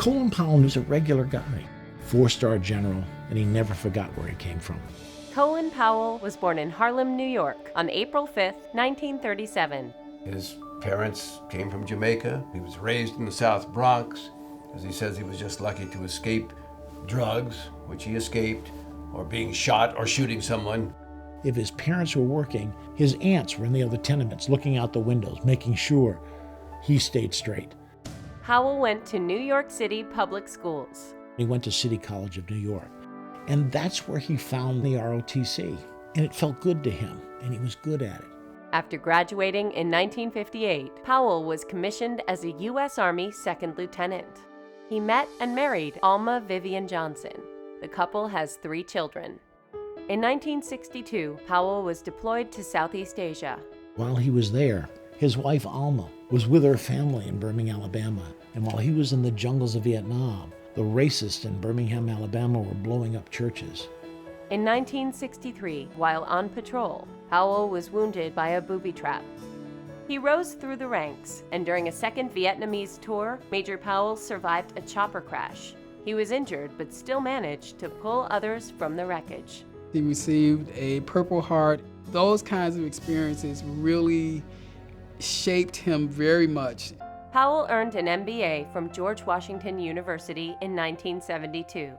Colin Powell was a regular guy, 4-star general, and he never forgot where he came from. Colin Powell was born in Harlem, New York on April 5, 1937. His parents came from Jamaica. He was raised in the South Bronx. As he says, he was just lucky to escape drugs, which he escaped, or being shot or shooting someone. If his parents were working, his aunts were in the other tenements looking out the windows, making sure he stayed straight. Powell went to New York City public schools. He went to City College of New York, and that's where he found the ROTC, and it felt good to him, and he was good at it. After graduating in 1958, Powell was commissioned as a U.S. Army second lieutenant. He met and married Alma Vivian Johnson. The couple has 3 children. In 1962, Powell was deployed to Southeast Asia. While he was there, his wife Alma was with her family in Birmingham, Alabama, and while he was in the jungles of Vietnam, the racists in Birmingham, Alabama were blowing up churches. In 1963, while on patrol, Powell was wounded by a booby trap. He rose through the ranks, and during a second Vietnamese tour, Major Powell survived a chopper crash. He was injured, but still managed to pull others from the wreckage. He received a Purple Heart. Those kinds of experiences really shaped him very much. Powell earned an MBA from George Washington University in 1972.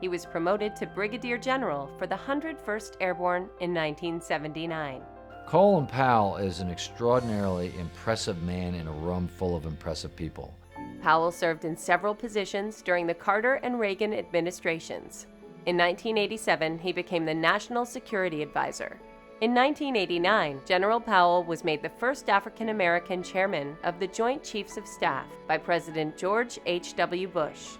He was promoted to Brigadier General for the 101st Airborne in 1979. Colin Powell is an extraordinarily impressive man in a room full of impressive people. Powell served in several positions during the Carter and Reagan administrations. In 1987, he became the National Security Advisor. In 1989, General Powell was made the first African-American chairman of the Joint Chiefs of Staff by President George H.W. Bush.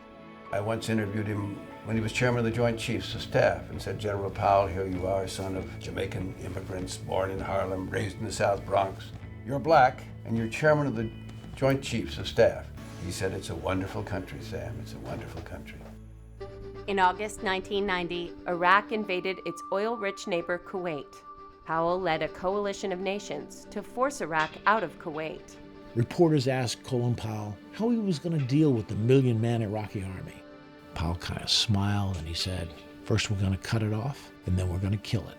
I once interviewed him when he was chairman of the Joint Chiefs of Staff and said, General Powell, here you are, son of Jamaican immigrants, born in Harlem, raised in the South Bronx. You're black, and you're chairman of the Joint Chiefs of Staff. He said, it's a wonderful country, Sam, it's a wonderful country. In August 1990, Iraq invaded its oil-rich neighbor Kuwait. Powell led a coalition of nations to force Iraq out of Kuwait. Reporters asked Colin Powell how he was going to deal with the million-man Iraqi army. Powell kind of smiled and he said, first we're going to cut it off, and then we're going to kill it.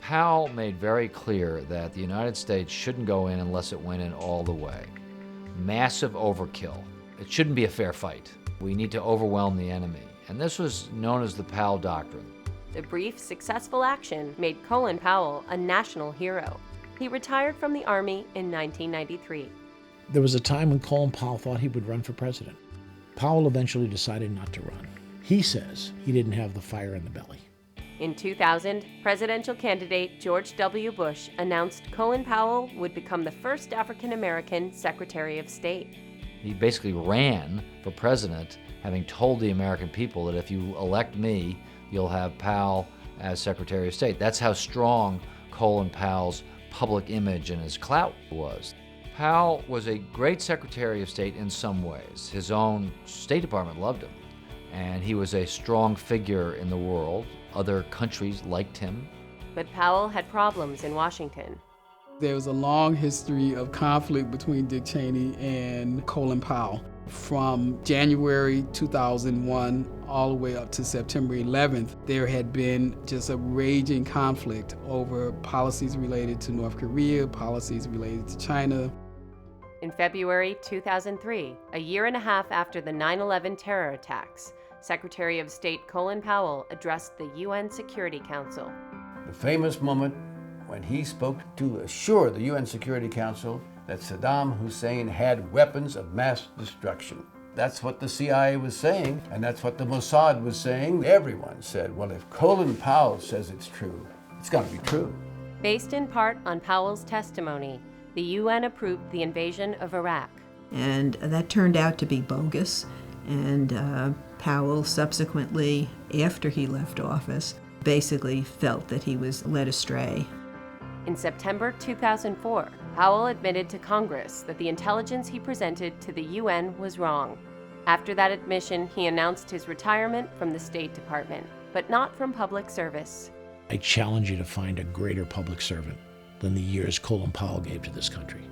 Powell made very clear that the United States shouldn't go in unless it went in all the way. Massive overkill. It shouldn't be a fair fight. We need to overwhelm the enemy. And this was known as the Powell Doctrine. The brief, successful action made Colin Powell a national hero. He retired from the Army in 1993. There was a time when Colin Powell thought he would run for president. Powell eventually decided not to run. He says he didn't have the fire in the belly. In 2000, presidential candidate George W. Bush announced Colin Powell would become the first African-American Secretary of State. He basically ran for president, having told the American people that if you elect me, you'll have Powell as Secretary of State. That's how strong Colin Powell's public image and his clout was. Powell was a great Secretary of State in some ways. His own State Department loved him, and he was a strong figure in the world. Other countries liked him. But Powell had problems in Washington. There was a long history of conflict between Dick Cheney and Colin Powell. From January 2001 all the way up to September 11th, there had been just a raging conflict over policies related to North Korea, policies related to China. In February 2003, a year and a half after the 9/11 terror attacks, Secretary of State Colin Powell addressed the UN Security Council. The famous moment when he spoke to assure the UN Security Council that Saddam Hussein had weapons of mass destruction. That's what the CIA was saying, and that's what the Mossad was saying. Everyone said, well, if Colin Powell says it's true, it's got to be true. Based in part on Powell's testimony, the UN approved the invasion of Iraq. And that turned out to be bogus, and Powell subsequently, after he left office, basically felt that he was led astray. In September 2004, Powell admitted to Congress that the intelligence he presented to the UN was wrong. After that admission, he announced his retirement from the State Department, but not from public service. I challenge you to find a greater public servant than the years Colin Powell gave to this country.